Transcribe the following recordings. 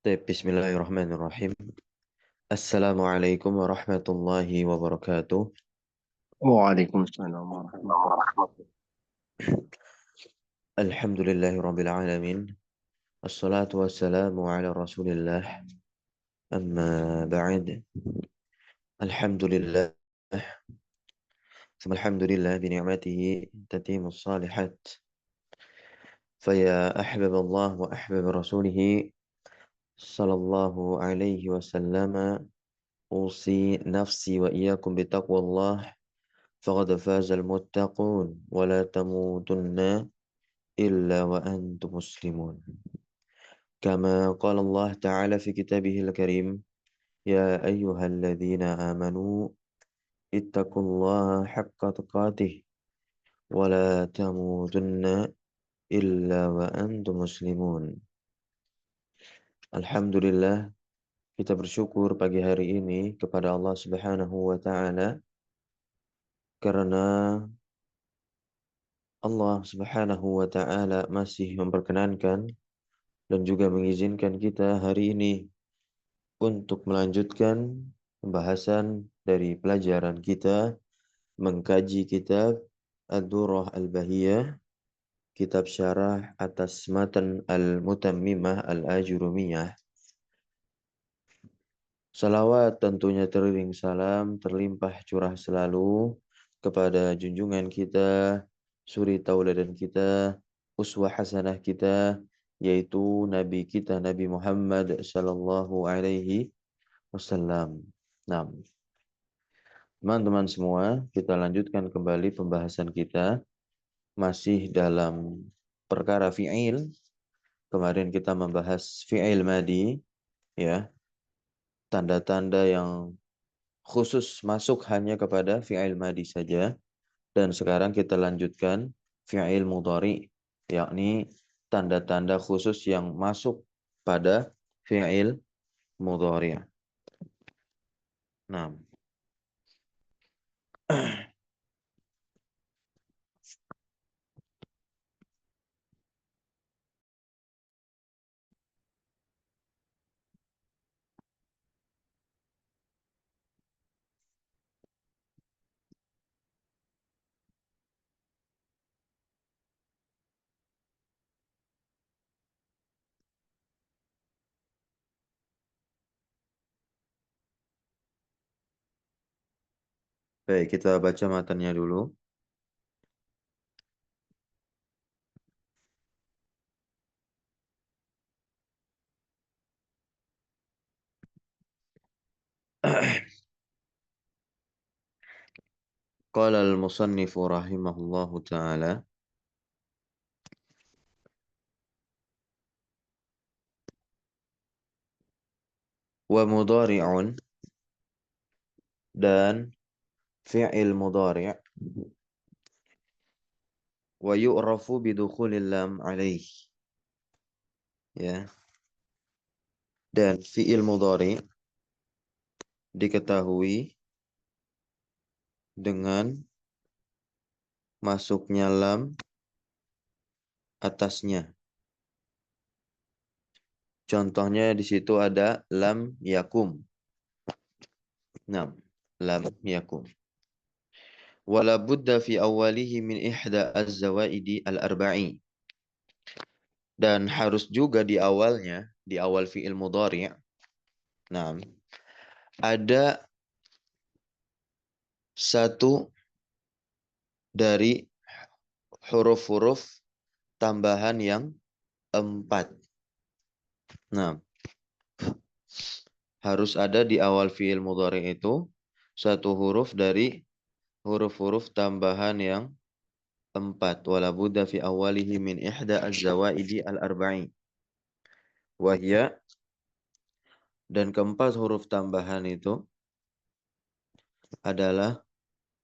Bismillahirrahmanirrahim. Assalamualaikum warahmatullahi wabarakatuh. Waalaikumsalam warahmatullahi Alhamdulillahirabbil alamin. Assalatu wassalamu ala Rasulillah. Amma ba'd. Alhamdulillah. Alhamdulillah bi ni'matihi tatimmus salihat. Faya ahbaballah wa ahbab rasulih sallallahu alaihi wasallam usi nafsi wa iyyakum bitaqwallah faqad fazal muttaqun wa la tamutunna إلا وأنتم مسلمون كما قال الله تعالى في كتابه الكريم يا أيها الذين آمنوا اتقوا الله حق تقاته ولا تموتن إلا وأنتم مسلمون. Alhamdulillah, kita bersyukur pagi hari ini kepada Allah Subhanahu wa Ta'ala karena Allah Subhanahu wa Ta'ala masih memperkenankan dan juga mengizinkan kita hari ini untuk melanjutkan pembahasan dari pelajaran kita mengkaji kitab Ad-Durrah Al-Bahiyah, kitab syarah atas matan Al-Mutammimah Al-Ajurumiyah. Salawat tentunya teriring salam terlimpah curah selalu kepada junjungan kita, suri tauladan kita, uswah hasanah kita, yaitu Nabi kita Nabi Muhammad sallallahu alaihi wasallam. Nah, teman-teman semua, kita lanjutkan kembali pembahasan kita masih dalam perkara fi'il. Kemarin kita membahas fi'il madi, ya, tanda-tanda yang khusus masuk hanya kepada fi'il madi saja. Dan sekarang kita lanjutkan fi'il mudhari, yakni tanda-tanda khusus yang masuk pada fi'il mudhari. Nah, baik, kita baca matanya dulu. Qala al-musannifu rahimahullahu ta'ala wa mudhari'un, dan fi'il mudhari' wa yu'rafu bidukhulil lam alaih, ya, dan fi'il mudhari' diketahui dengan masuknya lam atasnya. Contohnya di situ ada lam yakum. Nah, lam yakum. Wala budda fi awwalihi min ihda az-zawaidi al-arba'i. Dan harus juga di awalnya, di awal fi'il mudhari', nah, ada satu dari huruf-huruf tambahan yang 4. Nah, harus ada di awal fi'il mudhari' itu satu huruf dari huruf-huruf tambahan yang 4. Wala budda fi awalihi min ihda az-zawaidi al-arba'i. Wahya, dan keempat huruf tambahan itu adalah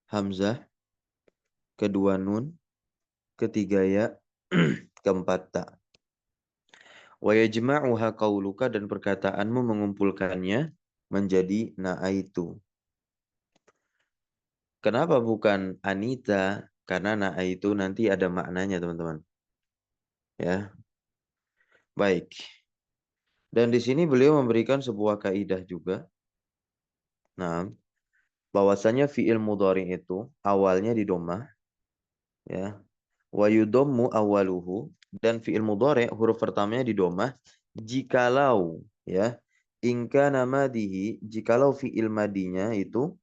hamzah, kedua nun, ketiga ya, keempat ta. Wa yajma'uha qauluka, dan perkataanmu mengumpulkannya menjadi na'aitu. Kenapa bukan Anita? Karena na'aitu nanti ada maknanya, teman-teman. Ya. Baik. Dan di sini beliau memberikan sebuah kaidah juga. Nah, bahwasanya fiil mudhari itu awalnya di dhammah, ya. Wa yudhammu awaluhu, dan fiil mudhari huruf pertamanya di dhammah jikalau, ya. Ingka namadihi, jikalau fiil madinya itu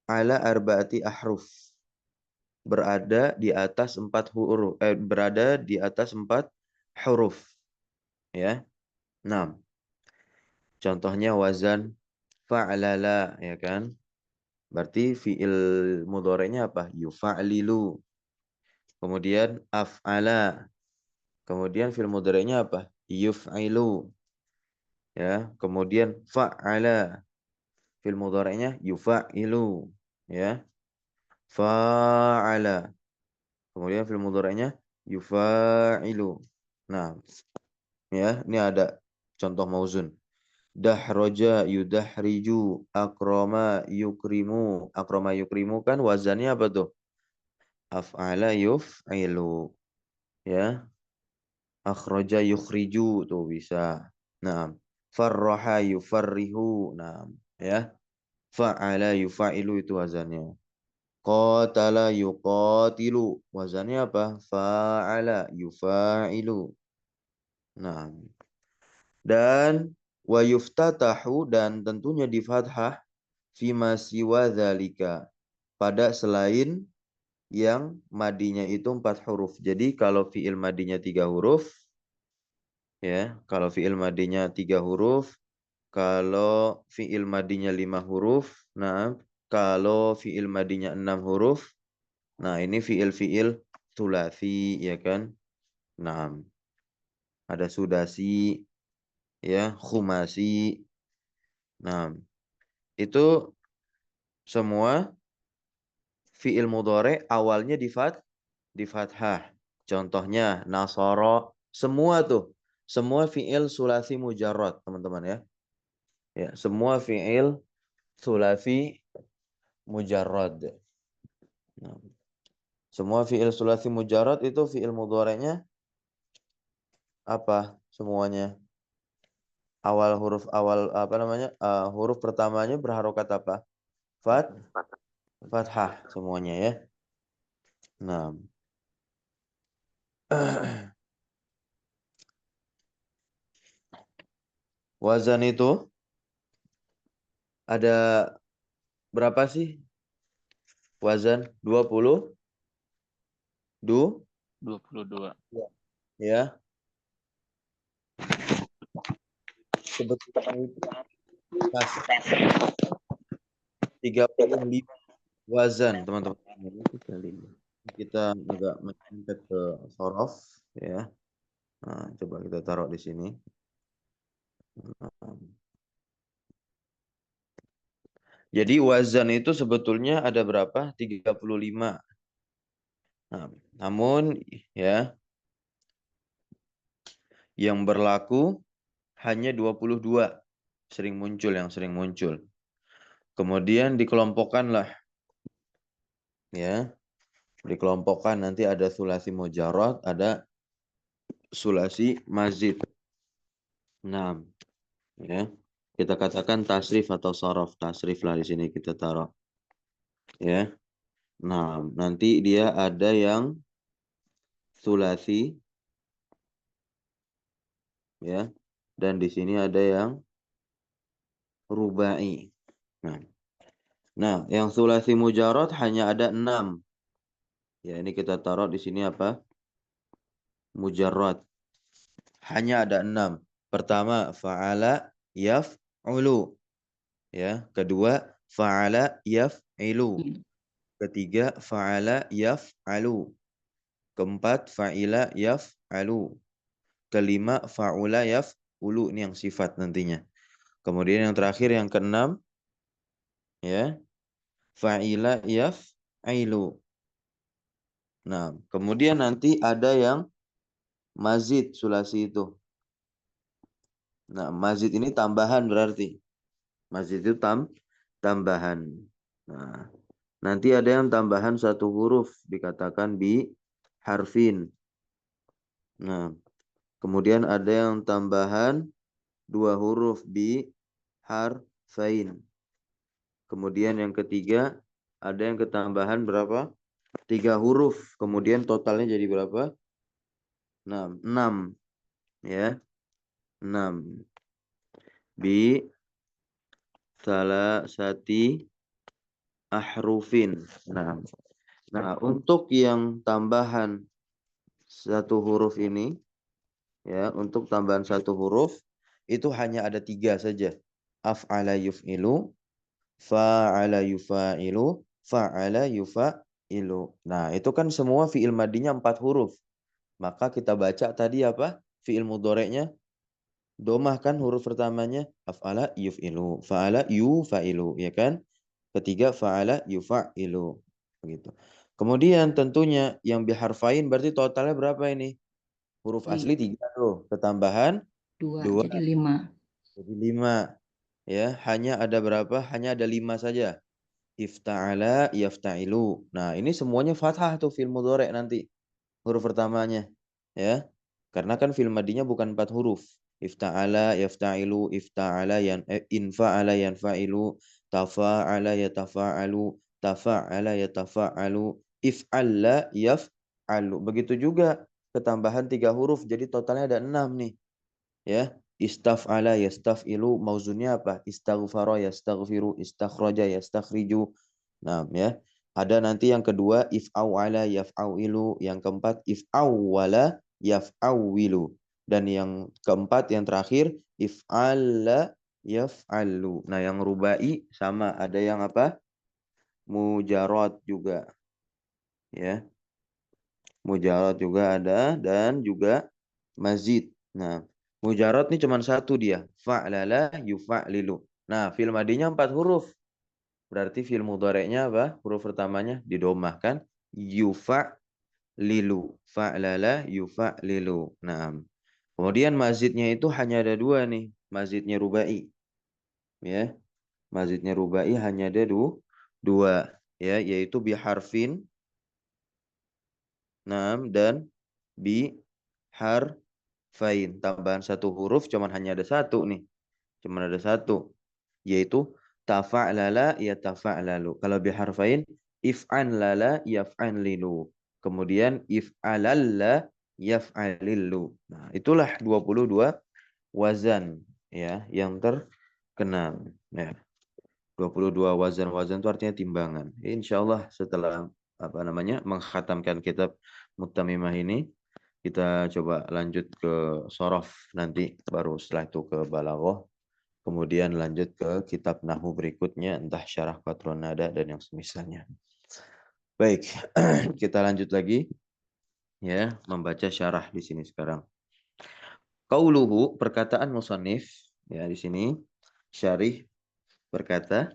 ala arba'ati ahruf, berada di atas 4 huruf, berada di atas 4 huruf, ya. 6. Contohnya wazan fa'lala, ya kan? Berarti fiil mudhari'nya apa? Yufa'lilu. Kemudian af'ala. Kemudian fiil mudhari'nya apa? Yuf'ilu. Ya, kemudian fa'ala. Fiil mudhari'nya yufa'ilu. Ya. Fa'ala. Kemudian fiil mudhari'nya yufa'ilu. Nah, ya, ini ada contoh mauzun. Dahroja yudahriju, akroma yukrimu. Akroma yukrimu kan wazannya apa tuh? Af'ala yuf'ilu. Ya. Akhroja yukhriju tuh bisa. Nah. Farraha yufarrihu. Nah. Ya. Fa'ala yufa'ilu itu wazannya. Qatala yuqatilu. Wazannya apa? Fa'ala yufa'ilu. Nah. Dan wa yuftatahu, dan tentunya di fathah fima siwa dzalika, pada selain yang madinya itu 4 huruf. Jadi kalau fiil madinya 3 huruf, ya, kalau fiil madinya 3 huruf, kalau fiil madinya 5 huruf, nah, kalau fiil madinya 6 huruf, nah ini fiil-fiil sulasi, ya kan? Nah, ada sudasi, ya, khumasi. Nah, itu semua fiil mudhari awalnya di fathah. Contohnya nasara, semua tuh, semua fiil sulasi mujarrad, teman-teman ya. Ya, semua fiil sulasi mujarrad. Nah, semua fiil sulasi mujarrad itu fiil mudhari'nya apa? Semuanya awal huruf awal apa namanya? Huruf pertamanya berharokat apa? Fathah semuanya ya. Nah, wazan itu ada berapa sih? Wazan 20 22. ya. Sebetulnya itu pas 35 wazan, teman-teman. Kita agak mencet ke sorof ya. Nah, coba kita taruh di sini. Jadi wazan itu sebetulnya ada berapa? 35. Nah, namun ya, yang berlaku hanya 22. Yang sering muncul. Kemudian dikelompokkanlah, ya. Dikelompokkan, nanti ada sulasi mujarrad, ada sulasi mazid. Nah, ya. Kita katakan tasrif atau sorof. Tasrif lah di sini kita taruh. Ya. Nah, nanti dia ada yang sulasi, ya. Dan di sini ada yang rubai. Nah, yang sulasi mujarrad hanya ada 6. Ya, ini kita taruh di sini apa? Mujarrad. Hanya ada 6. Pertama, fa'ala yaf'ulu. Ya, kedua, fa'ala yaf'ilu. Ketiga, fa'ala yaf'alu. Keempat, fa'ila yaf'alu. Kelima, fa'ula yaf'ulu. Ini yang sifat nantinya. Kemudian yang terakhir, yang keenam, ya, fa'ila yaf'ilu. Nah, kemudian nanti ada yang mazid sulasi itu. Nah, mazid ini tambahan berarti. Mazid itu tambahan. Nah, nanti ada yang tambahan 1 huruf, dikatakan bi harfin. Nah, kemudian ada yang tambahan 2 huruf bi harfain. Kemudian yang ketiga ada yang ketambahan berapa? 3 huruf. Kemudian totalnya jadi berapa? 6. 6 ya. 6 bi salasati ahrufin. Nah, untuk yang tambahan satu huruf ini ya, untuk tambahan satu huruf itu hanya ada 3 saja. Af'ala yuf'ilu, fa'ala yufa'ilu, fa'ala yufa'ilu. Nah, itu kan semua fi'il madinya 4 huruf. Maka kita baca tadi apa? Fi'il mudhari'nya domah kan huruf pertamanya af'ala yuf'ilu, fa'ala yufa'ilu, ya kan? Ketiga fa'ala yufa'ilu. Begitu. Kemudian tentunya yang biharfain berarti totalnya berapa ini? Huruf asli 3 tuh, ketambahan 2, 2 jadi 5. jadi 5. Ya, hanya ada berapa? Hanya ada 5 saja. Ifta'ala yafta'ilu. Nah, ini semuanya fathah tuh fi'il mudhari' nanti. Huruf pertamanya. Ya. Karena kan fi'il madinya bukan 4 huruf. Ifta'ala yafta'ilu, ifta'ala infa'ala yanfa'ilu, tafa'ala yatafa'alu, tafa'ala yatafa'alu, if'alla yaf'alu. Begitu juga ketambahan 3 huruf. Jadi totalnya ada 6 nih. Ya. Istaf'ala yastaf'ilu, mauzunnya apa? Istaghfara yastaghfiru, istakhraja yastakhriju. Nah, ya. Ada nanti yang kedua if'au'ala yaf'au'ilu, yang keempat if'auwala yaf'auwilu, dan yang keempat yang terakhir if'alla yaf'alu. Nah, yang rubai sama, ada yang apa? Mujarrad juga. Ya. Mujarrad juga ada dan juga mazid. Nah, mujarrad ini cuma satu dia. Fa'lala yufa'lilu. Nah, fi'il madinya 4 huruf. Berarti fi'il mudhari'nya apa? Huruf pertamanya didomahkan yufa'lilu. Fa'lala yufa'lilu. Nah, kemudian mazidnya itu hanya ada 2 nih. Mazidnya rubai. Ya. Mazidnya rubai hanya ada 2. Ya, yaitu biharfin. Nah, dan bi harfain. Tambahan satu huruf cuman hanya ada satu nih. Cuman ada satu. Yaitu tafa'lala yatafa'lalu. Kalau bi harfain if'an lala yaf'an lilu. Kemudian if'alalla yaf'alilu. Nah, itulah 22 wazan ya yang terkenal. Ya. 22 wazan-wazan itu artinya timbangan. Insyaallah setelah mengkhatamkan kitab Mutamimah ini, kita coba lanjut ke sorof nanti, baru setelah itu ke balaghah, kemudian lanjut ke kitab nahwu berikutnya, entah syarah Qatrun Nada dan yang semisalnya. Baik, kita lanjut lagi ya, membaca syarah di sini sekarang. Qauluhu, perkataan musannif ya di sini, syarih berkata,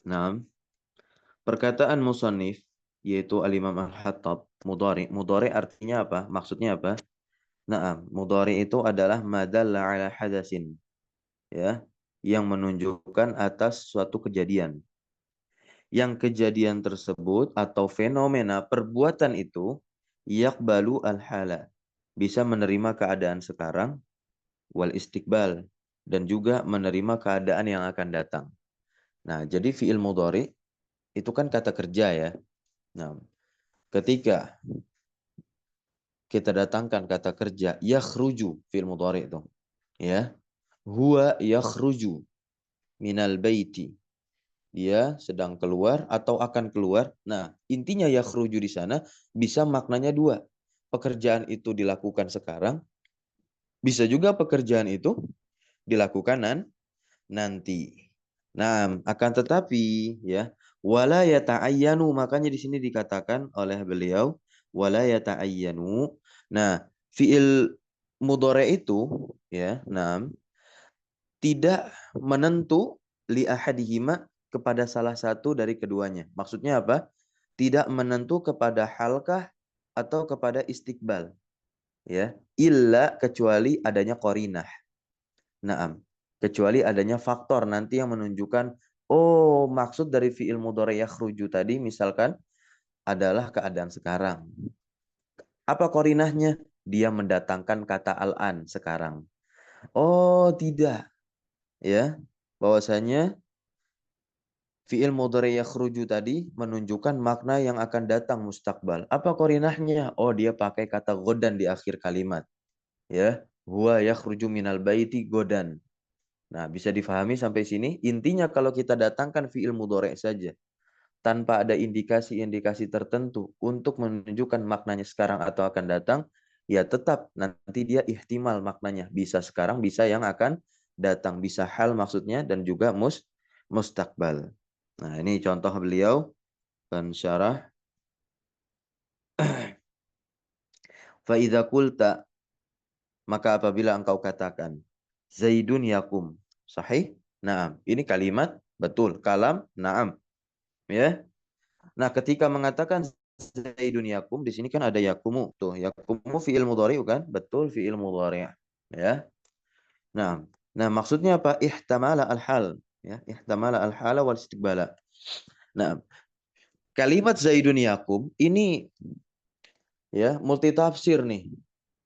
nah, perkataan musannif yaitu Al-Imam Al-Hattab, mudhari. Mudhari artinya apa? Maksudnya apa? Nah, mudhari itu adalah madalla ala hadasin, ya, yang menunjukkan atas suatu kejadian. Yang kejadian tersebut atau fenomena perbuatan itu yaqbalu al-hala, bisa menerima keadaan sekarang, wal istiqbal, dan juga menerima keadaan yang akan datang. Nah, jadi fi'il mudhari itu kan kata kerja ya. Nah, ketika kita datangkan kata kerja yakhruju fi'il mudhari itu, ya. Huwa yakhruju minal baiti. Dia sedang keluar atau akan keluar. Nah, intinya yakhruju di sana bisa maknanya 2. Pekerjaan itu dilakukan sekarang, bisa juga pekerjaan itu dilakukan nanti. Nah, akan tetapi ya, wala yata'ayyanu, makanya di sini dikatakan oleh beliau wala yata'ayyanu. Nah, fiil mudhari itu ya, nah, tidak menentu li ahadihima, kepada salah satu dari keduanya. Maksudnya apa? Tidak menentu kepada halkah atau kepada istiqbal. Ya, illa, kecuali adanya qarinah. Naam. Kecuali adanya faktor nanti yang menunjukkan, oh, maksud dari fi'il mudhari yakhruju tadi misalkan adalah keadaan sekarang. Apa qarinahnya? Dia mendatangkan kata al-an sekarang. Oh, tidak. Ya. Bahwasanya fi'il mudhari yakhruju tadi menunjukkan makna yang akan datang mustakbal. Apa korinahnya? Oh, dia pakai kata godan di akhir kalimat. Ya. Huwa yakhruju minal baiti godan. Nah, bisa difahami sampai sini. Intinya kalau kita datangkan fi'il mudhari saja tanpa ada indikasi-indikasi tertentu untuk menunjukkan maknanya sekarang atau akan datang, ya tetap nanti dia ihtimal maknanya. Bisa sekarang, bisa yang akan datang. Bisa hal maksudnya dan juga mustakbal. Nah, ini contoh beliau pensyarah. Fa'idha kulta, maka apabila engkau katakan, Zaidun yakum. Sahih? Naam. Ini kalimat, betul. Kalam, naam. Ya. Nah, ketika mengatakan Zaidun yakum, di sini kan ada yakumu. Tuh, yakumu fi'il mudhari kan? Betul fi'il mudhari. Ya. Nah, maksudnya apa? Ihtamala al-hal. Ya, ihtamala al-hala wal istiqbala. Nah, kalimat Zaidun yakum ini ya multitafsir nih.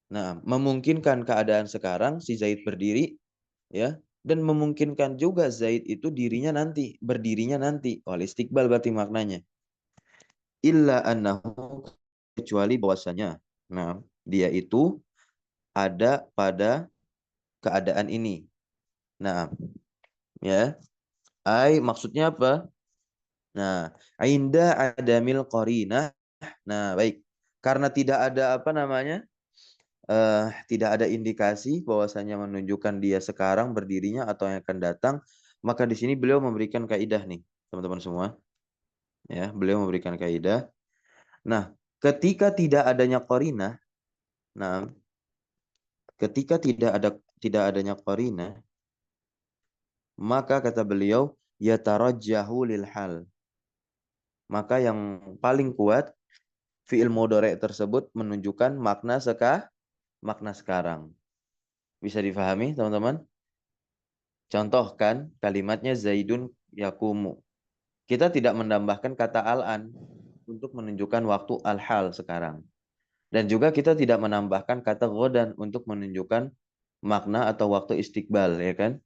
Nah, memungkinkan keadaan sekarang si Zaid berdiri ya, dan memungkinkan juga Zaid itu dirinya nanti, berdirinya nanti. Wal istiqbal berarti maknanya. Illa annahu, kecuali bahwasanya nah dia itu ada pada keadaan ini. Nah, ya. Maksudnya apa? Nah, inda adamil qarinah. Nah, baik. Karena tidak ada apa namanya? Tidak ada indikasi bahwasanya menunjukkan dia sekarang berdirinya atau yang akan datang, maka di sini beliau memberikan kaidah nih, teman-teman semua. Ya, beliau memberikan kaidah. Nah, ketika tidak adanya qarinah, nah, ketika tidak adanya qarinah, maka kata beliau yatarajjahu lil hal. Maka yang paling kuat fi'il mudhari tersebut menunjukkan makna sekarang. Bisa difahami, teman-teman? Contohkan kalimatnya Zaidun yakumu. Kita tidak menambahkan kata al-an untuk menunjukkan waktu al-hal sekarang. Dan juga kita tidak menambahkan kata ghodan untuk menunjukkan makna atau waktu istiqbal, ya kan?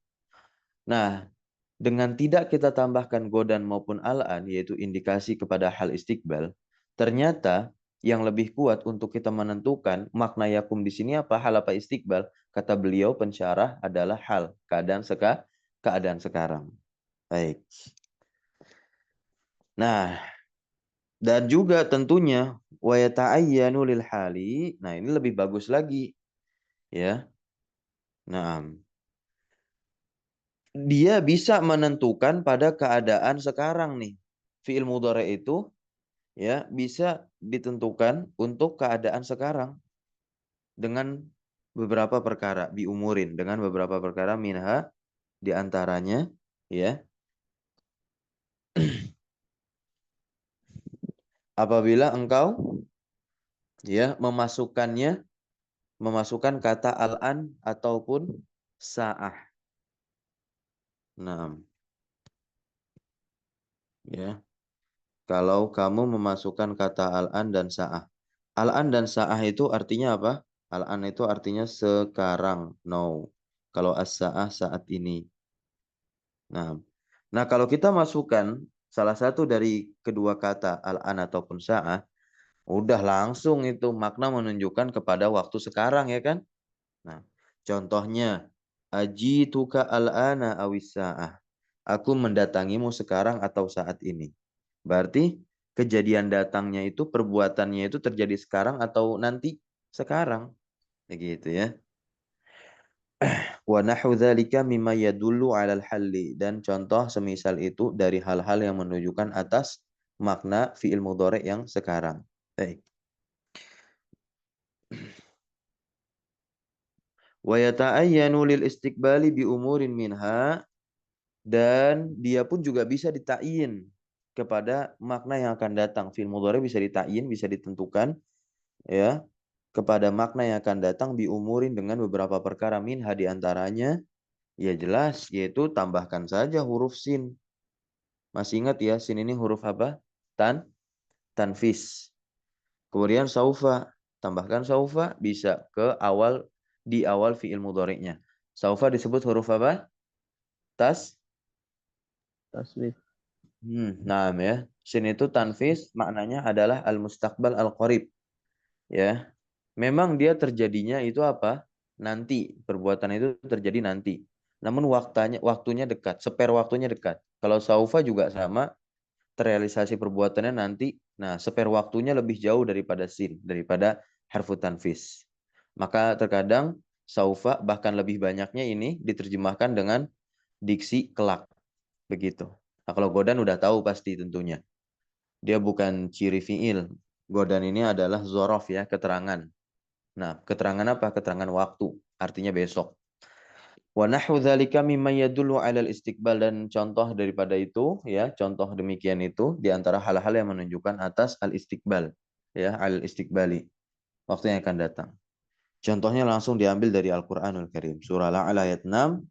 Nah, dengan tidak kita tambahkan godan maupun al-an, yaitu indikasi kepada hal istiqbal, ternyata yang lebih kuat untuk kita menentukan makna yakum di sini apa, hal apa istiqbal, kata beliau pensyarah adalah hal, keadaan sekarang. Baik. Nah, dan juga tentunya wa yata'ayyanu lil hali. Nah, ini lebih bagus lagi, ya. Nah, dia bisa menentukan pada keadaan sekarang nih. Fi'il mudhari itu ya bisa ditentukan untuk keadaan sekarang dengan beberapa perkara biumurin, dengan beberapa perkara minha di antaranya ya apabila engkau ya memasukkan kata al-an ataupun sa'ah. Nah, ya. Kalau kamu memasukkan kata al-an dan sa'ah. Al-an dan sa'ah itu artinya apa? Al-an itu artinya sekarang, now. Kalau as-sa'ah saat ini. Nah, kalau kita masukkan salah satu dari kedua kata al-an ataupun sa'ah, udah langsung itu makna menunjukkan kepada waktu sekarang ya kan? Nah, contohnya ajituka al-ana awis sa'ah. Aku mendatangimu sekarang atau saat ini. Berarti kejadian datangnya itu, perbuatannya itu terjadi sekarang atau nanti sekarang. Begitu ya. Wa nahu dzalika mimma yadullu 'alal halli, dan contoh semisal itu dari hal-hal yang menunjukkan atas makna fi'il mudhari yang sekarang. Baik. Wa yata'ayyanu lil istiqbali bi umurin minha, dan dia pun juga bisa ditakyin kepada makna yang akan datang. Fi'il mudhari bisa ditakyin, bisa ditentukan ya kepada makna yang akan datang bi umurin dengan beberapa perkara minha di antaranya ya jelas yaitu tambahkan saja huruf sin. Masih ingat ya, sin ini huruf apa? Tanfis. Kemudian saufa, tambahkan saufa bisa ke awal di awal fi'il mudhari'nya. Saufa disebut huruf apa? Tasrif. Nah ya. Sin itu tanfis maknanya adalah al-mustaqbal al-qarib. Ya. Memang dia terjadinya itu apa? Nanti. Perbuatan itu terjadi nanti. Namun waktunya dekat. Spare waktunya dekat. Kalau saufa juga sama. Terrealisasi perbuatannya nanti. Nah, spare waktunya lebih jauh daripada sin. Daripada harfu tanfis. Maka terkadang saufa bahkan lebih banyaknya ini diterjemahkan dengan diksi kelak. Begitu. Nah, kalau godan udah tahu pasti tentunya. Dia bukan ciri fiil. Godan ini adalah zorof ya, keterangan. Nah, keterangan apa? Keterangan waktu. Artinya besok. Wa nahwu dzalika mimma yadullu 'alal istiqbal, dan contoh daripada itu ya, contoh demikian itu di antara hal-hal yang menunjukkan atas al-istiqbal ya, al-istiqbali, waktu yang akan datang. Contohnya langsung diambil dari Al-Qur'anul Karim. Surah Al-A'la ayat 6,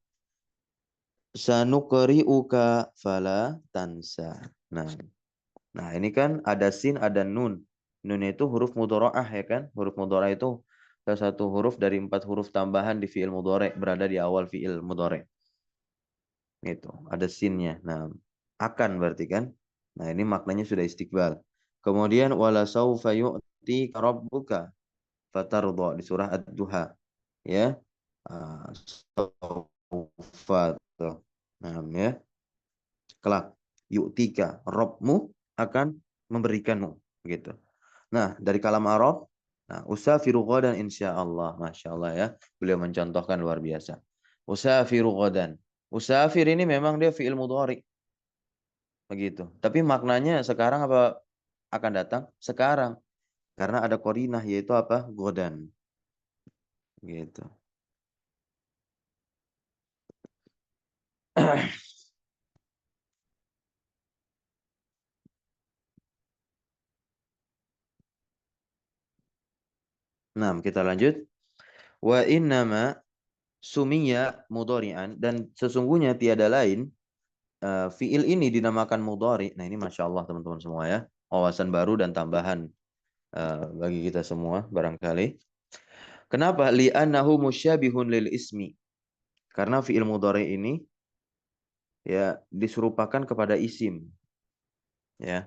sanuqri'uka fala tansa. Nah, ini kan ada sin, ada nun. Nun itu huruf mudharaah ya kan? Huruf mudharaah itu salah satu huruf dari 4 huruf tambahan di fiil mudhari, berada di awal fiil mudhari. Itu, ada sinnya. Nah, akan berarti kan? Nah, ini maknanya sudah istiqbal. Kemudian wala saufa yu'ti rabbuka fatardha di surah Ad-Duha. Ya. Ah, Saufa. Nah, ya. Kelak yu'tika, Rabbmu akan memberikanmu gitu. Nah, dari kalam Arab, nah, usafiru ghadan insyaallah. Masya Allah ya. Beliau mencontohkan luar biasa. Usafiru ghadan. Usafir ini memang dia fi'il mudhari. Begitu. Tapi maknanya sekarang apa akan datang? Sekarang. Karena ada qarinah yaitu apa? Ghadan. Gitu. Nah, kita lanjut. Wa innama sumiya mudhari'an, dan sesungguhnya tiada lain fiil ini dinamakan mudhari. Nah, ini Masya Allah teman-teman semua ya. Wawasan baru dan tambahan bagi kita semua barangkali. Kenapa? Li'annahu musyabihun lil ismi. Karena fiil mudhari ini ya diserupakan kepada isim ya.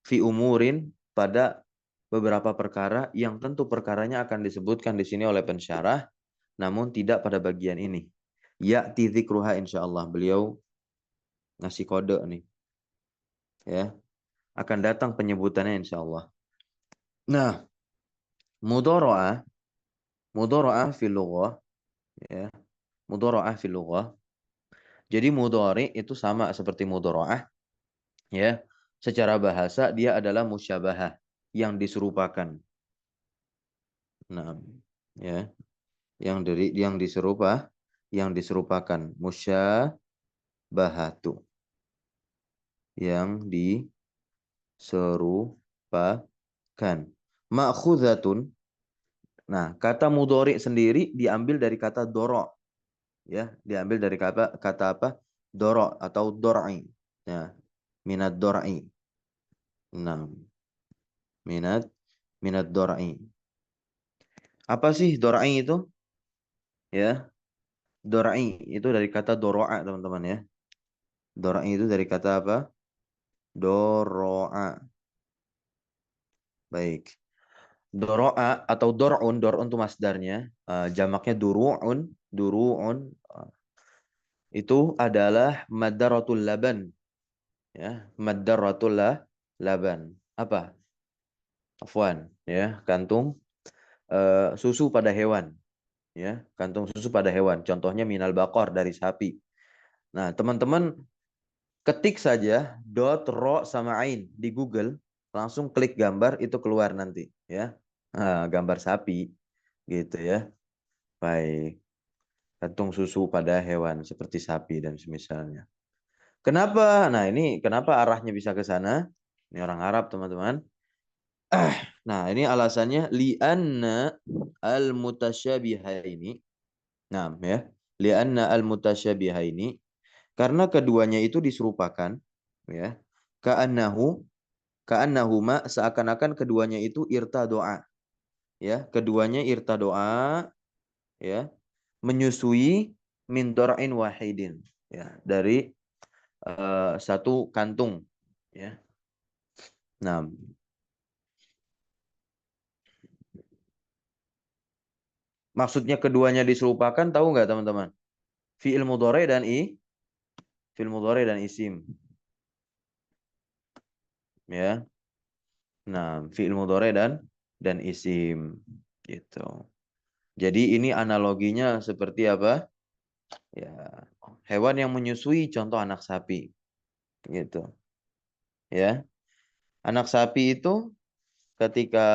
Fi umurin, pada beberapa perkara yang tentu perkaranya akan disebutkan di sini oleh pensyarah, namun tidak pada bagian ini. Ya'ti dzikruha insyaallah. Beliau ngasih kode nih ya. Akan datang penyebutannya insyaallah. Nah, mudharaah, mudharaah fil lughah ya. Mudharaah fil lughah. Jadi mudhari itu sama seperti mudharaah ya. Secara bahasa dia adalah musyabahah, yang diserupakan. Nah, ya, yang diserupakan, musyabahatu, yang diserupakan. Ma'khuzatun. Nah, kata mudhari sendiri diambil dari kata doro, ya, diambil dari kata kata apa? Doro atau dor'i. Ya, minad dor'i. Nah, minat minat dor'i. Apa sih dor'i itu? Ya, dor'i itu dari kata doro'a teman-teman ya. Dor'i itu dari kata apa? Doro'a. Baik. Doro'a atau dor'un itu masdarnya. Jamaknya duru'un. Duru'un. Itu adalah madaratul laban. Ya, madaratul laban. Apa? Afwan. Ya, kantung susu pada hewan. Ya, kantung susu pada hewan. Contohnya minal bakor, dari sapi. Nah, teman-teman ketik saja dot ro sama ain di Google, langsung klik gambar itu keluar nanti ya. Nah, gambar sapi gitu ya. Baik. Kantung susu pada hewan seperti sapi dan semisalnya. Kenapa? Nah, ini kenapa arahnya bisa ke sana? Ini orang Arab, teman-teman. Nah, ini alasannya li'anna al-mutasyabihaini. Nah, ya. Li'anna al-mutasyabihaini, karena keduanya itu diserupakan ya. Ka'annahu ka'annahuma, seakan-akan keduanya itu irtadoa ya. Keduanya irtadoa ya, menyusui min dor'in wahidin, ya, dari satu kantung, ya. Nah, maksudnya keduanya diserupakan, tahu nggak teman-teman? Fi'il mudhari dan fi'il mudhari dan isim, ya. Nah, fi'il mudhari dan isim, gitu. Jadi ini analoginya seperti apa? Ya, hewan yang menyusui, contoh anak sapi, gitu. Ya, anak sapi itu ketika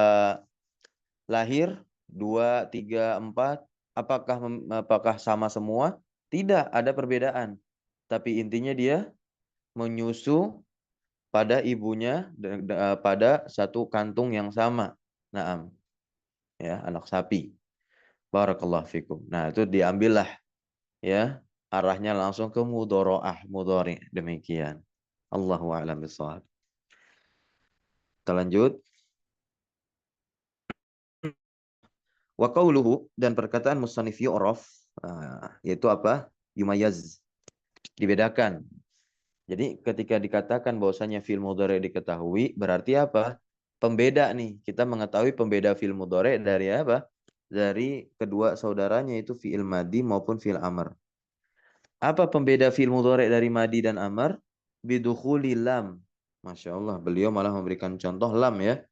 lahir 2, 3, 4, apakah sama semua? Tidak, ada perbedaan. Tapi intinya dia menyusu pada ibunya pada satu kantung yang sama. Naam, ya, anak sapi. Barakallahu fikum. Nah, itu diambillah, ya, arahnya langsung ke mudharaah, mudhari. Demikian. Allahu a'lam bishawab. Kita lanjut. Wa qauluhu, dan perkataan musannif yu'raf, yaitu apa? Yumayaz, dibedakan. Jadi ketika dikatakan bahwasanya fi'il mudhari diketahui, berarti apa? Pembeda nih. Kita mengetahui pembeda fi'il mudhari dari apa? Dari kedua saudaranya, itu fi'il madi maupun fi'il amr. Apa pembeda fi'il mudhari dari madi dan amr? Bidukhuli lam. Masya Allah, beliau malah memberikan contoh lam, ya.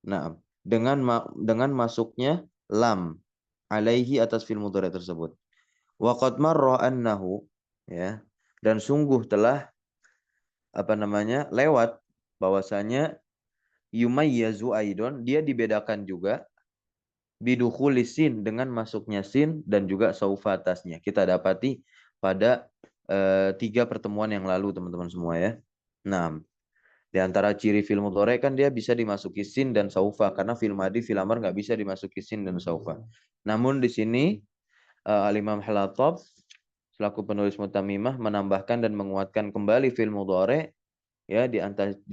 Nah, dengan masuknya lam alaihi, atas fi'il mudhari tersebut. Wa qad marra annahu, ya, dan sungguh telah lewat bahwasanya yumayyazu aidon, dia dibedakan juga bidukhuli sin, dengan masuknya sin dan juga saufa atasnya. Kita dapati pada 3 pertemuan yang lalu, teman-teman semua, ya. Nah, di antara ciri fil mudhari kan dia bisa dimasuki sin dan saufa, karena fil madi, fil amr nggak bisa dimasuki sin dan saufa. Namun di sini Al-Imam Halatab selaku penulis Mutamimah menambahkan dan menguatkan kembali fil mudhari, ya, di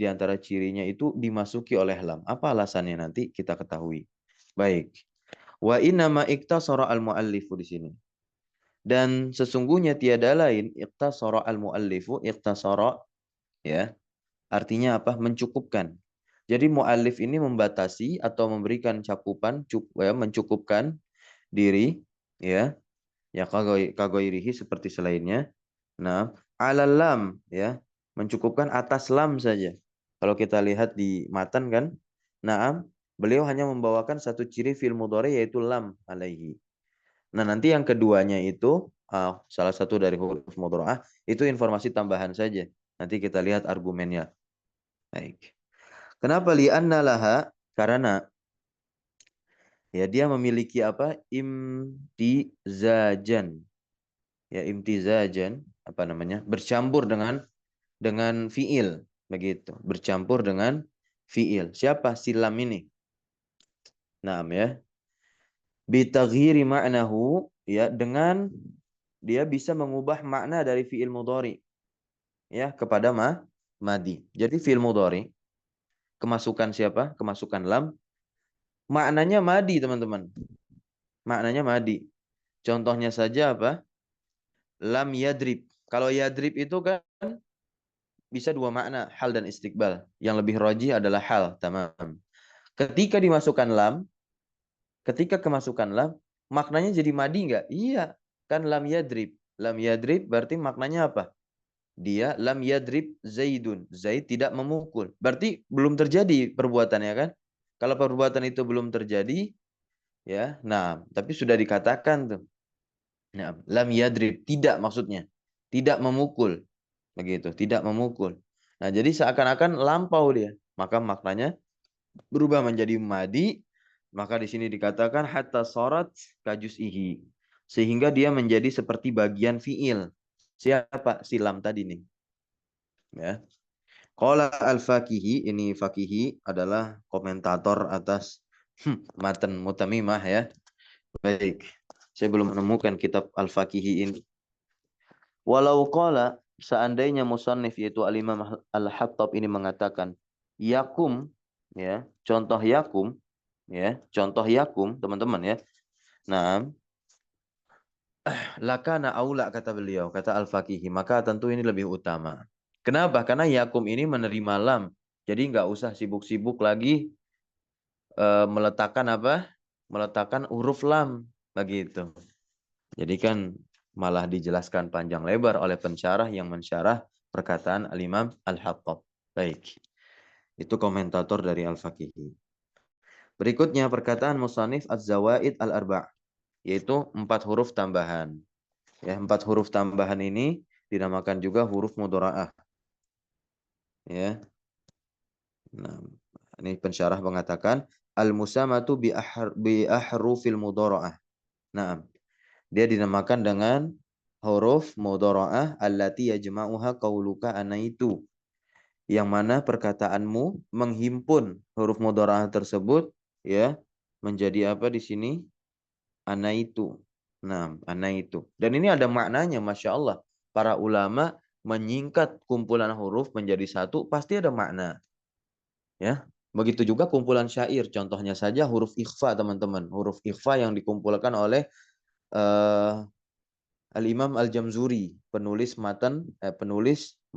antara cirinya itu dimasuki oleh lam. Apa alasannya nanti kita ketahui. Baik. Wa inna ma iktasara al-muallifu di sini. Dan sesungguhnya tiada lain, iktasara al-muallifu, iktasara, ya, artinya apa? Mencukupkan. Jadi muallif ini membatasi atau memberikan cakupan, ya, mencukupkan diri, ya, ya, kagoirihi, seperti selainnya. Nah, alal lam, ya, mencukupkan atas lam saja. Kalau kita lihat di matan kan, naam, beliau hanya membawakan satu ciri fil mudhari, yaitu lam alaihi. Nah, nanti yang keduanya itu salah satu dari huruf mudhari'ah, itu informasi tambahan saja. Nanti kita lihat argumennya. Baik. Kenapa li'anna laha? Karena, ya, dia memiliki apa? Imtizajan. Ya, imtizajan, bercampur dengan fiil, begitu. Bercampur dengan fiil. Siapa silam ini? Naam, ya. Bitaghiri ma'nahu, ya, dengan dia bisa mengubah makna dari fiil mudhari, ya, kepada madi. Jadi fiil mudhari kemasukan siapa? Kemasukan lam, maknanya madi, teman-teman. Maknanya madi. Contohnya saja apa? Lam yadrib. Kalau yadrib itu kan bisa dua makna, hal dan istiqbal. Yang lebih rajih adalah hal, tamam. Ketika dimasukkan lam, ketika kemasukan lam, maknanya jadi madi nggak? Iya, kan lam yadrib. Lam yadrib berarti maknanya apa? Dia lam yadrib Zaidun. Zaid tidak memukul. Berarti belum terjadi perbuatannya, kan? Kalau perbuatan itu belum terjadi, ya, nah, tapi sudah dikatakan tuh. Nah, lam yadrib, tidak, maksudnya tidak memukul. Begitu, tidak memukul. Nah, jadi seakan-akan lampau dia. Maka maknanya berubah menjadi madi. Maka di sini dikatakan hatta sorat kajus'ihi. Sehingga dia menjadi seperti bagian fiil. Siapa? Silam tadi nih. Ya. Qala al-Fakihi, ini Fakihi adalah komentator atas matan Mutamimah, ya. Baik. Saya belum menemukan kitab Al-Fakihi ini. Walau qala, seandainya musannif yaitu Al-Imam Al-Hattab ini mengatakan yakum, ya, contoh yakum, ya, contoh yakum, teman-teman, ya. Nah, Lakana aula kata beliau, kata Al-Faqihi, maka tentu ini lebih utama. Kenapa? Karena yakum ini menerima lam. Jadi nggak usah sibuk-sibuk lagi meletakkan apa? Meletakkan huruf lam begitu. Jadi kan malah dijelaskan panjang lebar oleh pensyarah yang mensyarah perkataan Al-Imam Al-Hattab. Baik. Itu komentator dari Al-Faqihi. Berikutnya perkataan Musannif Az-Zawaid Al-Arba', yaitu 4 huruf tambahan. Ya, 4 huruf tambahan ini dinamakan juga huruf mudhara'ah. Ya. Nah, ini pensyarah mengatakan al-musamatu bi ahrufil mudhara'ah. Nah, dia dinamakan dengan huruf mudhara'ah allati yajma'uha qauluka anaitu. Yang mana perkataanmu menghimpun huruf mudhara'ah tersebut ya menjadi apa di sini? Anaitu. Nah, anaitu. Dan ini ada maknanya, Masya Allah. Para ulama menyingkat kumpulan huruf menjadi satu pasti ada makna. Ya, begitu juga kumpulan syair. Contohnya saja huruf ikhfa, teman-teman. Huruf ikhfa yang dikumpulkan oleh Al-Imam Al-Jamzuri, penulis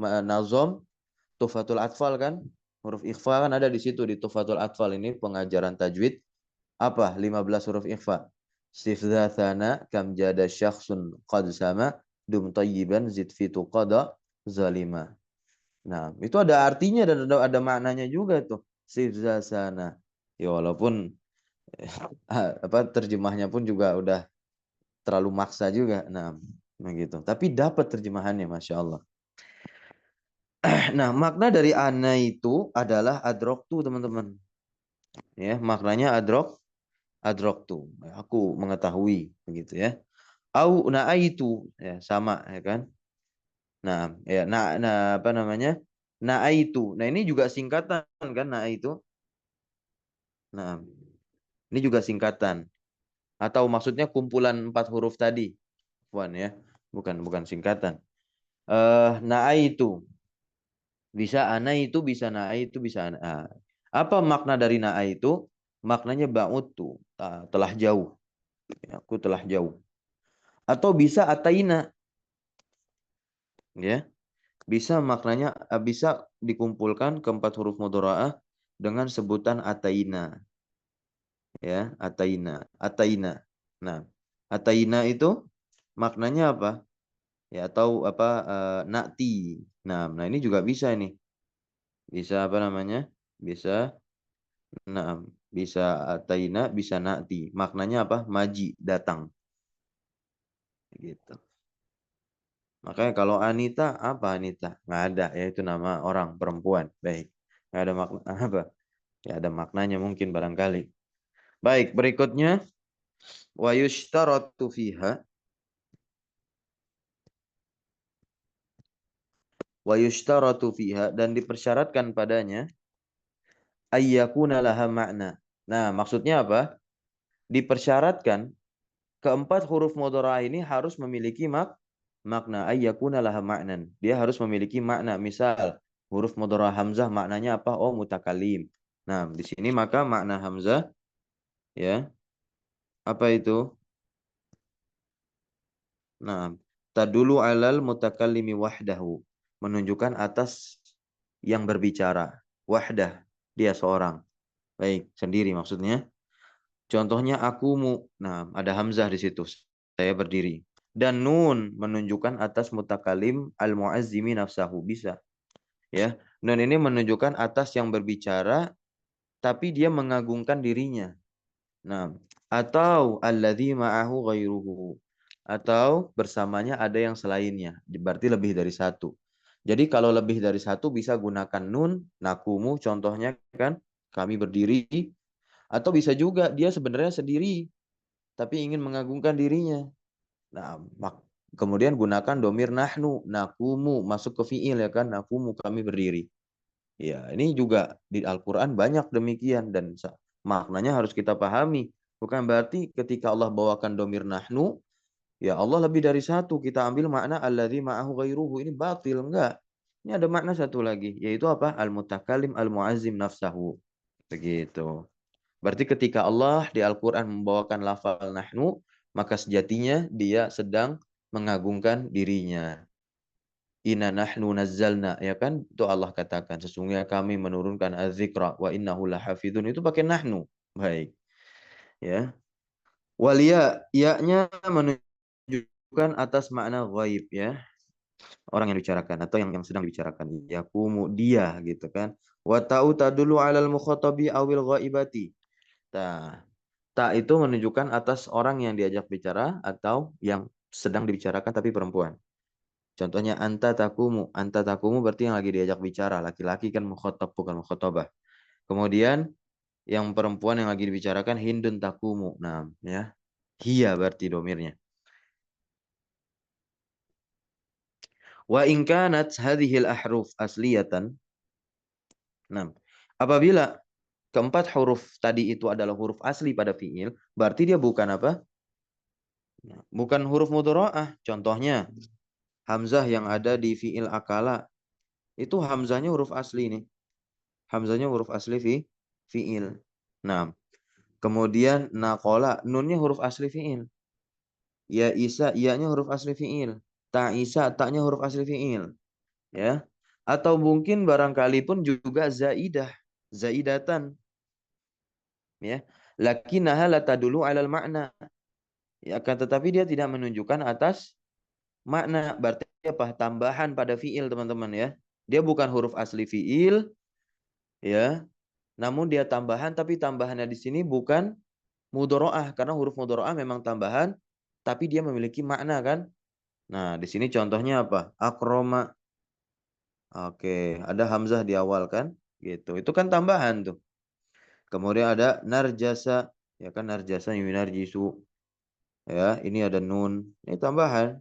nazom Tuhfatul Atfal kan. Huruf ikhfa kan ada di situ di Tuhfatul Atfal ini pengajaran tajwid. Apa? 15 huruf ikhfa. Sifdhathana kam jada syakhsun qad sama dum tayyiban zid fitu qada zalima. Nah, itu ada artinya dan ada maknanya juga tuh. Sifdhathana. Ya walaupun apa terjemahnya pun juga udah terlalu maksa juga. Nah, begitu. Tapi dapat terjemahannya, Masya Allah. Nah, makna dari ana itu adalah adroktu, teman-teman. Ya, maknanya adroktu. Aku mengetahui, begitu ya. Au naaitu, ya sama, ya kan? Nah, ya, apa namanya? Naaitu. Nah, ini juga singkatan kan, naaitu. Nah, ini juga singkatan. Atau maksudnya kumpulan 4 huruf tadi. Wan ya. Bukan singkatan. Naaitu. Bisa ana itu, bisa na itu, bisa ana. Apa makna dari na itu? Maknanya ba'udtu, telah jauh. Aku telah jauh. Atau bisa ataina, ya. Bisa maknanya bisa dikumpulkan keempat huruf mudhara'ah dengan sebutan ataina, ya, ataina, ataina. Nah, ataina itu maknanya apa? Ya, atau apa nakti. Nah, ini juga bisa nih. Bisa apa namanya? Bisa. Nah, bisa ataina, bisa na'ti. Maknanya apa? Maji, datang. Gitu. Makanya kalau Anita, apa Anita? Nggak ada, ya itu nama orang, perempuan. Baik. Nggak ada makna apa? Ya ada maknanya mungkin barangkali. Baik, berikutnya. Wa yushtaratu fiha. Wa yushtaratu fiha. Dan dipersyaratkan padanya. Ayyakuna laha makna. Nah, maksudnya apa? Dipersyaratkan keempat huruf mudhara'ah ini harus memiliki makna ayyakuna laha ma'nan. Dia harus memiliki makna. Misal huruf mudhara'ah hamzah maknanya apa? Oh, mutakalim. Nah, di sini maka makna hamzah ya, apa itu? Nah, tadulu alal mutakallimi wahdahu. Menunjukkan atas yang berbicara. Wahdah, dia seorang. Baik, sendiri maksudnya. Contohnya akumu. Nah, ada hamzah di situ. Saya berdiri. Dan nun menunjukkan atas mutakalim al-mu'azzimi nafsahu. Bisa. Ya. Nun ini menunjukkan atas yang berbicara tapi dia mengagungkan dirinya. Nah, atau alladzi ma'ahu ghairuhu. Atau bersamanya ada yang selainnya. Berarti lebih dari satu. Jadi kalau lebih dari satu bisa gunakan nun, nakumu contohnya kan. Kami berdiri. Atau bisa juga dia sebenarnya sendiri tapi ingin mengagungkan dirinya. Nah, kemudian gunakan domir nahnu, nakumu, masuk ke fiil ya kan, nakumu kami berdiri. Ya, ini juga di Al-Quran banyak demikian dan maknanya harus kita pahami. Bukan berarti ketika Allah bawakan domir nahnu, ya Allah lebih dari satu. Kita ambil makna alladzi ma'ahu ghairuhu. Ini batil, enggak. Ini ada makna satu lagi, yaitu apa? Al-mutakalim al-mu'azzim nafsahu. Begitu. Berarti ketika Allah di Al-Quran membawakan lafal nahnu, maka sejatinya dia sedang mengagungkan dirinya. Inna nahnu nazzalna, ya kan? Itu Allah katakan, sesungguhnya kami menurunkan az-zikra wa innahu lahafizun. Itu pakai nahnu. Baik, ya. Walia, ya-nya menunjukkan atas makna ghaib, ya. Orang yang dibicarakan atau yang sedang dibicarakan. Yakumu dia gitu kan. Wa ta'u tadullu 'alal mukhatabi awil ghaibati. Nah, ta itu menunjukkan atas orang yang diajak bicara atau yang sedang dibicarakan tapi perempuan. Contohnya anta takumu berarti yang lagi diajak bicara, laki-laki kan mukhatab bukan mukhatabah. Kemudian yang perempuan yang lagi dibicarakan hindun takumu. Nah, ya. Hiya berarti domirnya. Wa in kanat hadhil ahruf asliyatan. Nah, apabila keempat huruf tadi itu adalah huruf asli pada fiil, berarti dia bukan apa? Bukan huruf mudharaah. Contohnya, hamzah yang ada di fiil akala, itu hamzahnya huruf asli nih. Hamzahnya huruf asli fiil. Nah, kemudian naqala, nunnya huruf asli fiil. Ya Isa, iya-nya huruf asli fiil. Ta Isa, taknya huruf asli fiil. Ya. Atau mungkin barangkali pun juga zaidah, zaidatan. Ya. Lakinnaha la tadullu 'alal makna. Ya, akan tetapi dia tidak menunjukkan atas makna. Berarti apa? Tambahan pada fiil, teman-teman ya. Dia bukan huruf asli fiil, ya. Namun dia tambahan, tapi tambahannya di sini bukan mudharaah karena huruf mudharaah memang tambahan, tapi dia memiliki makna kan. Nah, di sini contohnya apa? Akroma. Oke, ada hamzah di awal kan? Gitu. Itu kan tambahan tuh. Kemudian ada narjasa, ya kan narjasa yunarjisu. Ya, ini ada nun. Ini tambahan.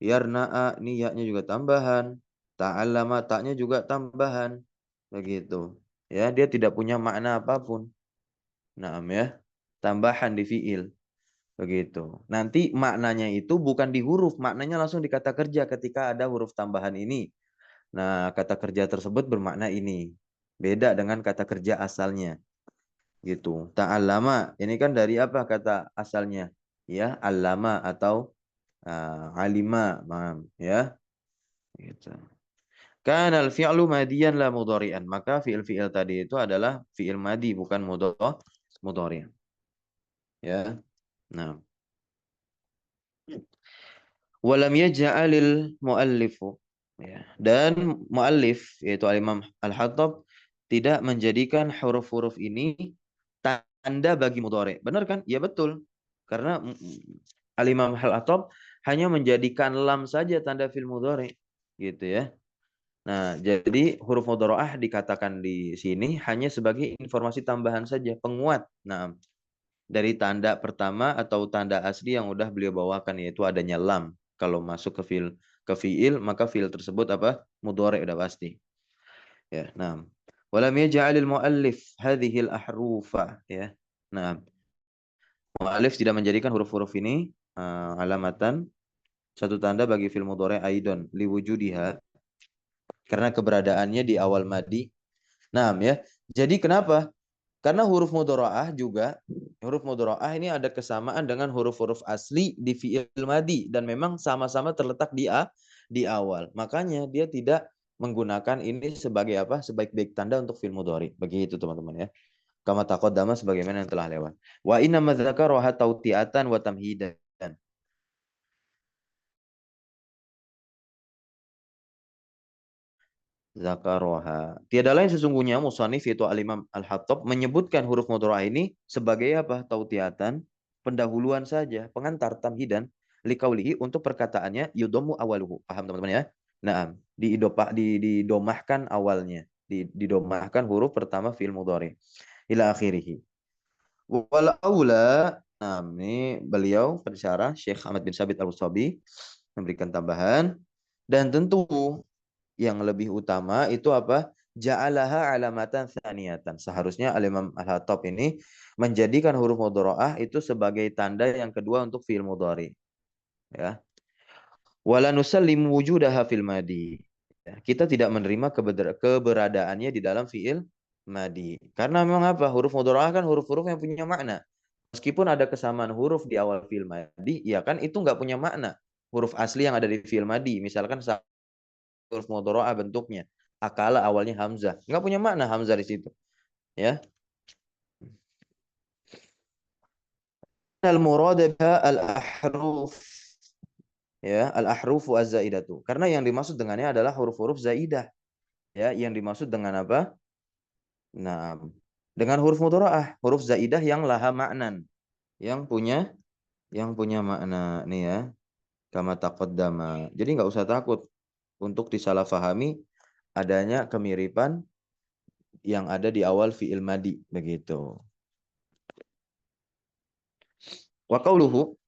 Yarna'a, ini ya-nya juga tambahan. Ta'allama, ta-nya juga tambahan. Begitu. Ya, dia tidak punya makna apapun. Naam ya. Tambahan di fiil. Begitu. Nanti maknanya itu bukan di huruf, maknanya langsung di kata kerja ketika ada huruf tambahan ini. Nah, kata kerja tersebut bermakna ini. Beda dengan kata kerja asalnya. Gitu. Ta'allama, ini kan dari apa kata asalnya? Ya, allama atau alima, paham ya? Gitu. Kanal fi'lu madiyan la mudhari'an. Maka fi'il-fi'il tadi itu adalah fi'il madi bukan mudhari'. Ya. Nah, walam yaj'alil muallifu, ya. Dan muallif yaitu Al-Imam Al-Hattab tidak menjadikan huruf-huruf ini tanda bagi mudhari'. Benar kan? Ya betul. Karena Al-Imam Al-Hattab hanya menjadikan lam saja tanda fil mudhari'. Gitu ya. Nah, jadi huruf mudhari'ah dikatakan di sini hanya sebagai informasi tambahan saja, penguat. Nah, dari tanda pertama atau tanda asli yang udah beliau bawakan yaitu adanya lam. Kalau masuk ke fiil maka fiil tersebut apa? Mudhari' udah pasti. Ya, nah. Walam yaj'alil muallif hadhil ahrufa, ya. Nah, muallif tidak menjadikan huruf-huruf ini alamatan satu tanda bagi fiil mudhari' aidon liwujudiha karena keberadaannya di awal madi. Nah, ya. Jadi kenapa? Karena huruf mudharaah juga, huruf mudharaah ini ada kesamaan dengan huruf-huruf asli di fi'il madi dan memang sama-sama terletak di awal. Makanya dia tidak menggunakan ini sebagai apa? Sebaik-baik tanda untuk fi'il mudhari. Begitu teman-teman ya. Kama taqaddama sebagaimana yang telah lewat. Wa inna madzakaraha tauti'atan wa tamhidan. Zakaroha. Tiada lain sesungguhnya musannif yaitu Al-Imam Al-Hattab menyebutkan huruf mudharaah ini sebagai apa? Tautiatan, pendahuluan saja, pengantar tamhidan liqaulihi untuk perkataannya yudomu awaluhu. Paham teman-teman ya? Nah, didomahkan awalnya. Didomahkan huruf pertama fi'il mudhari ila akhirih. Wal aula, nah ini beliau pensyarah Syekh Ahmad bin Sabit Al-Usabi memberikan tambahan dan tentu yang lebih utama itu apa? Ja'alaha alamatan tsaniyatan. Seharusnya Al-Imam Al-Hattab ini menjadikan huruf mudharaah itu sebagai tanda yang kedua untuk fi'il mudhari. Ya. Wala nusallimu wujudaha fil madi. Ya, kita tidak menerima keberadaannya di dalam fi'il madi. Karena memang apa? Huruf mudharaah kan huruf-huruf yang punya makna. Meskipun ada kesamaan huruf di awal fi'il madi, ya kan itu nggak punya makna. Huruf asli yang ada di fi'il madi, misalkan huruf mudhari'ah bentuknya. Akala awalnya hamzah. Nggak punya makna hamzah di situ. Ya. Al-murad biha al-ahruf. Ya, al-ahrufu az-zaidatu. Karena yang dimaksud dengannya adalah huruf-huruf zaidah. Ya, yang dimaksud dengan apa? Nah, dengan huruf mudhari'ah, huruf zaidah yang laha maknan, yang punya makna nih ya. Kama taqaddama. Jadi nggak usah takut untuk disalahfahami adanya kemiripan yang ada di awal fi'il madi begitu. Wa qauluhu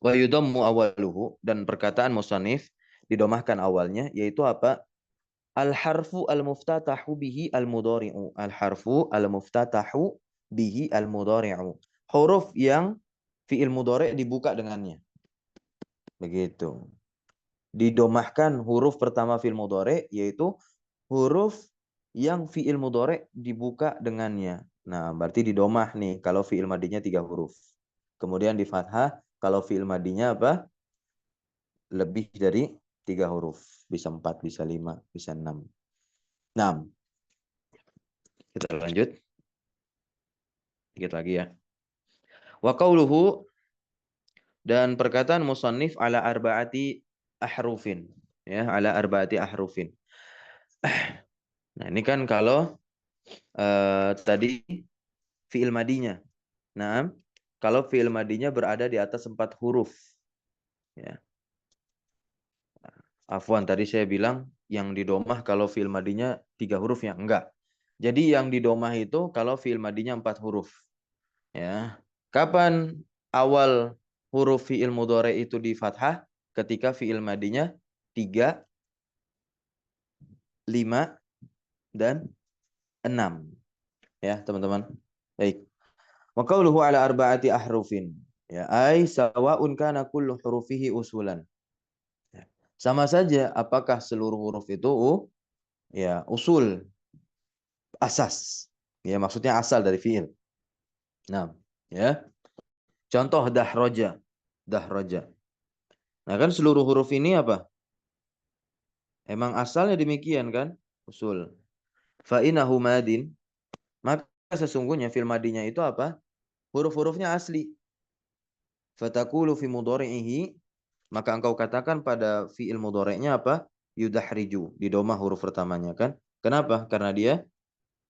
wa yudammu awaluhu, dan perkataan musannif didomahkan awalnya yaitu apa? Al-harfu al-muftatahu bihi al-mudhari'u. Al-harfu al-muftatahu bihi al-mudhari'u. Huruf yang fi'il mudhari' dibuka dengannya. Begitu. Didomahkan huruf pertama fi'il mudhari' yaitu huruf yang fi'il mudhari' dibuka dengannya. Nah, berarti didomah nih kalau fi'il madinya 3 huruf. Kemudian di fathah kalau fi'il madinya apa? Lebih dari 3 huruf. Bisa 4, bisa 5, bisa 6. 6. Kita lanjut. Dikit lagi ya. Wa qauluhu, dan perkataan musannif ala arba'ati ahrufin. Ya, ala arba'ati ahrufin. Nah, ini kan kalau tadi fi'il madinya. Nah, kalau fi'il madinya berada di atas 4 huruf. Ya. Afwan, tadi saya bilang yang didomah kalau fi'il madinya 3 huruf ya. Enggak. Jadi yang didomah itu kalau fi'il madinya 4 huruf. Ya. Kapan awal huruf fi'il mudhari itu di fathah? Ketika fi'il madinya 3, 5, dan 6. Ya, teman-teman. Baik. Wa qauluhu ala arba'ati ahrufin. Ya, ai sawa'un kana kullu hurufihi usulan. Ya. Sama saja apakah seluruh huruf itu ya usul, asas. Ya, maksudnya asal dari fi'il. Nah, ya. Contoh dahroja. Dahroja. Nah, kan seluruh huruf ini apa? Emang asalnya demikian kan? Usul. Fa'inahu madin. Maka sesungguhnya fi'il madinya itu apa? Huruf-hurufnya asli. Fatakulu fi mudhari'ihi, maka engkau katakan pada fi'il mudhari'nya apa? Yudahriju, didomah huruf pertamanya kan? Kenapa? Karena dia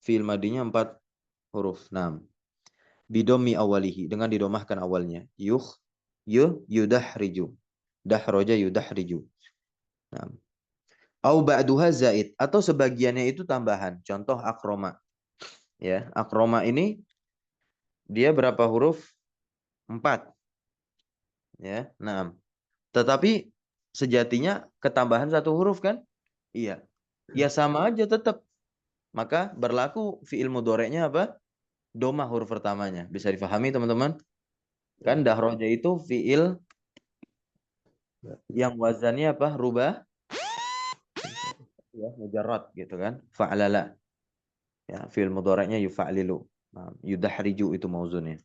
fi'il madinya 4 huruf. 6. Bidommi awalihi, dengan didomahkan awalnya. Yudahriju. Dahroja yudahriju. 6. Au ba'duha zaid, atau sebagiannya itu tambahan. Contoh akroma. Ya, akroma ini dia berapa huruf? 4. Ya, 6. Tetapi sejatinya ketambahan 1 huruf kan? Iya. Ya sama aja tetap. Maka berlaku fi'il mudhari'nya apa? Domah huruf pertamanya. Bisa difahami teman-teman? Kan dahroja itu fi'il yang wazannya apa? Rubah. Ya, mujarrad gitu kan. Fa'lala. Ya, fi'il mudhari'nya yufa'lilu. Nah, yudahriju itu mauzunnya.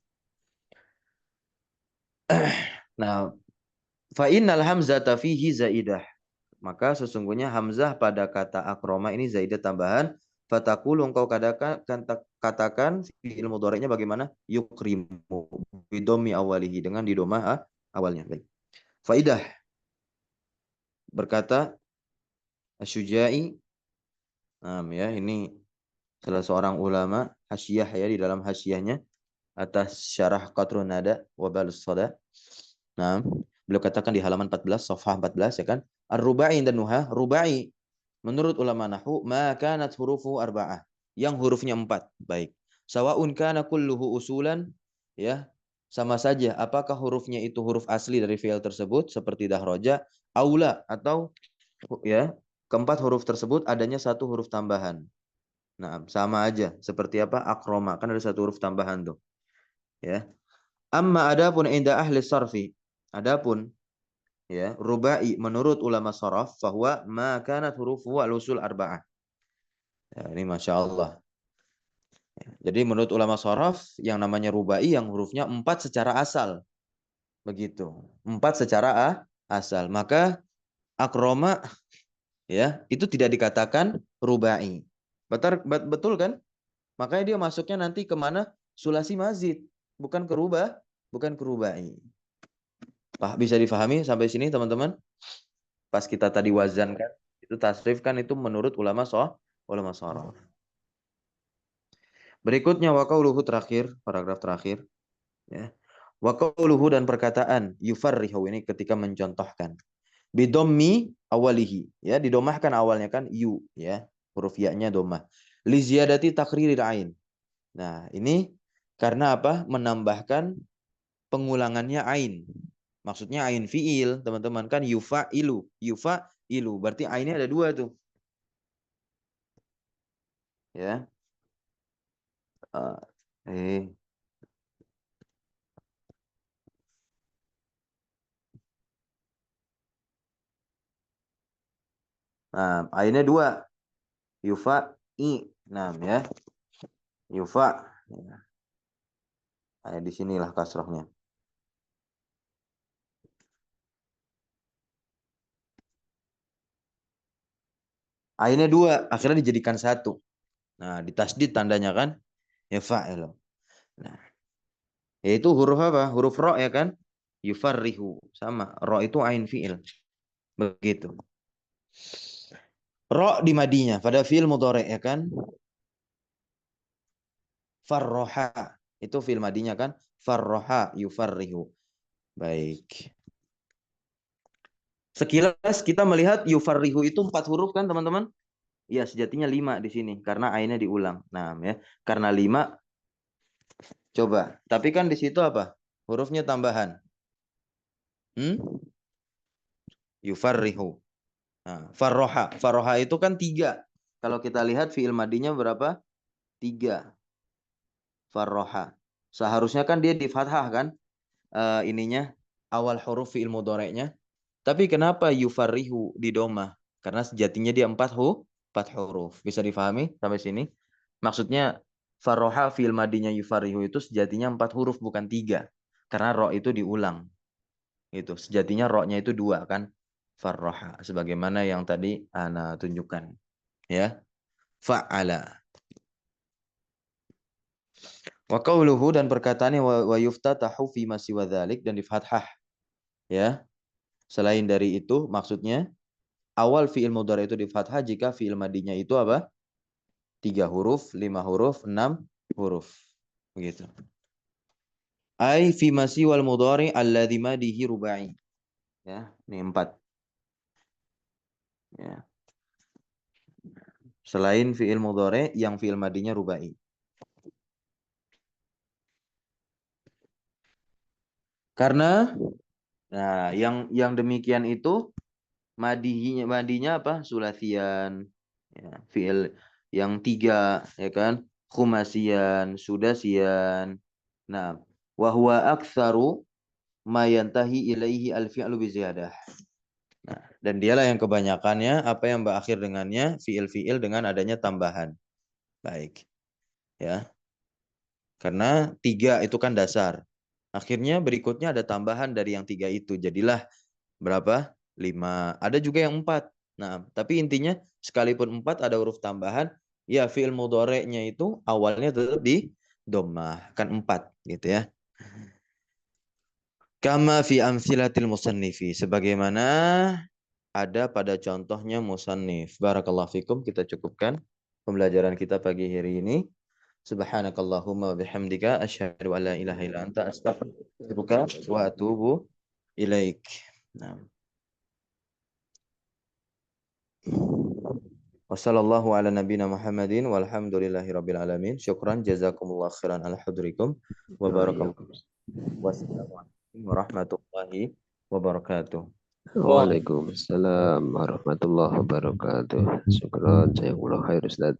Nah, fa'innal hamzata fihi zaidah. Maka sesungguhnya hamzah pada kata akroma ini zaidah tambahan. Fatakulu, engkau katakan fi'il mudhari'nya bagaimana? Yukrimu bidomi awalihi, dengan didomah awalnya. Baik. Faidah, berkata Asy-Syuja'i, ya ini salah seorang ulama hasyiyah ya, di dalam hasyiyahnya atas syarah Qatrun Nada wa Balus Sada. Nah, beliau katakan di halaman 14, safhah 14 ya kan. Ar-rubai dan nuha, rubai menurut ulama nahwu ma kanat hurufu arba'ah, yang hurufnya 4. Baik. Sawa'un kana kulluhu usulan, ya. Sama saja apakah hurufnya itu huruf asli dari fi'il tersebut seperti dahroja, aula, atau ya, keempat huruf tersebut adanya 1 huruf tambahan. Nah, sama aja seperti apa? Akroma, kan ada 1 huruf tambahan tuh. Ya. Amma adapun inda ahli sarfi, adapun ya rubai menurut ulama saraf, bahwa ma kanat hurufu al-usul arba'ah. Ya, ini masya Allah. Jadi menurut ulama sharaf yang namanya rubai yang hurufnya 4 secara asal. Begitu. 4 secara asal. Maka akroma ya, itu tidak dikatakan rubai. Betul kan? Makanya dia masuknya nanti kemana? Sulasi mazid, bukan ke bukan ke rubai. Bisa difahami sampai sini teman-teman? Pas kita tadi wazan kan, itu tasrif kan itu menurut ulama sharaf. Berikutnya waqauluhu terakhir, paragraf terakhir, ya. Waqauluhu dan perkataan yufarrihu ini ketika mencontohkan. Bidommi awalihi, ya, didomahkan awalnya kan yu, ya, huruf ya-nya domah. Li ziyadati takriril ain. Nah, ini karena apa? Menambahkan pengulangannya ain. Maksudnya ain fiil, teman-teman, kan yufa'ilu. Yufa'ilu, berarti ainnya ada 2 tuh. Ya. Uh, Nah, ainnya 2. Yufa'i. Nah, ya. Yufa. Nah, di sinilah kasrohnya. Ainnya 2, akhirnya dijadikan 1. Nah, ditasdid tandanya kan? Ya fa'il. Nah, yaitu huruf apa? Huruf ro ya kan? Yufarrihu. Sama. Ro itu ain fi'il. Begitu. Ro di madinya pada fi'il mudhari ya kan? Farroha. Itu fi'il madinya kan? Farroha yufarrihu. Baik. Sekilas kita melihat yufarrihu itu 4 huruf kan teman-teman? Ya, sejatinya 5 di sini karena ainnya diulang. Nah, ya. Karena 5 coba. Tapi kan di situ apa? Hurufnya tambahan. Yufarrihu. Nah, farroha. Farroha itu kan 3. Kalau kita lihat fi'il madinya berapa? 3. Farroha. Seharusnya kan dia di fathah kan? Ininya awal huruf fi'il mudhari'nya. Tapi kenapa yufarrihu di domah? Karena sejatinya dia 4 huruf. Bisa difahami sampai sini? Maksudnya farroha fi'il madinya yufarrihu itu sejatinya 4 huruf bukan 3. Karena ro itu diulang. Itu sejatinya ro-nya itu 2 kan? Farroha. Sebagaimana yang tadi ana tunjukkan. Ya. Fa'ala. Wa qauluhu dan perkataannya wa yuftatahu fi ma siwa dzalik dan di fathah. Ya. Selain dari itu maksudnya awal fi'il mudhari itu di fathah jika fi'il madinya itu apa? 3 huruf, 5 huruf, 6 huruf. Begitu. Ai fi ma siwal mudhari alladzi madihi rubai. Ya, ini 4. Ya. Selain fi'il mudhari yang fi'il madinya rubai. Karena nah, yang demikian itu madinya apa? Sulasian, ya, fi'il yang 3 ya kan? Khumasian, sudasian. Nah, wa huwa aktsaru ma yantahi ilaihi al-fi'lu bi ziyadah. Nah, dan dialah yang kebanyakannya apa yang berakhir dengannya fi'il-fi'il dengan adanya tambahan. Baik. Ya. Karena 3 itu kan dasar. Akhirnya berikutnya ada tambahan dari yang 3 itu. Jadilah berapa? 5. Ada juga yang 4. Nah, tapi intinya sekalipun 4 ada huruf tambahan, ya fi'il mudhari'nya itu awalnya tetap di dhammah, kan 4 gitu ya. Kama fi amsilatil musannifi, sebagaimana ada pada contohnya musannif. Barakallahu fikum, kita cukupkan pembelajaran kita pagi hari ini. Subhanakallahumma wa bihamdika asyhadu an la ilaha illa anta astaghfiruka wa atubu ilaik. Nah. Wassallallahu ala nabiyina Muhammadin walhamdulillahi rabbil alamin. Syukran jazakumullah khairan ala hudurikum wa barakallahu. Wassalamualaikum warahmatullahi wabarakatuh. Waalaikumsalam warahmatullahi wabarakatuh. Syukran, jazakumullah khair Ustaz.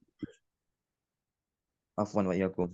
Afwan wa iyyakum.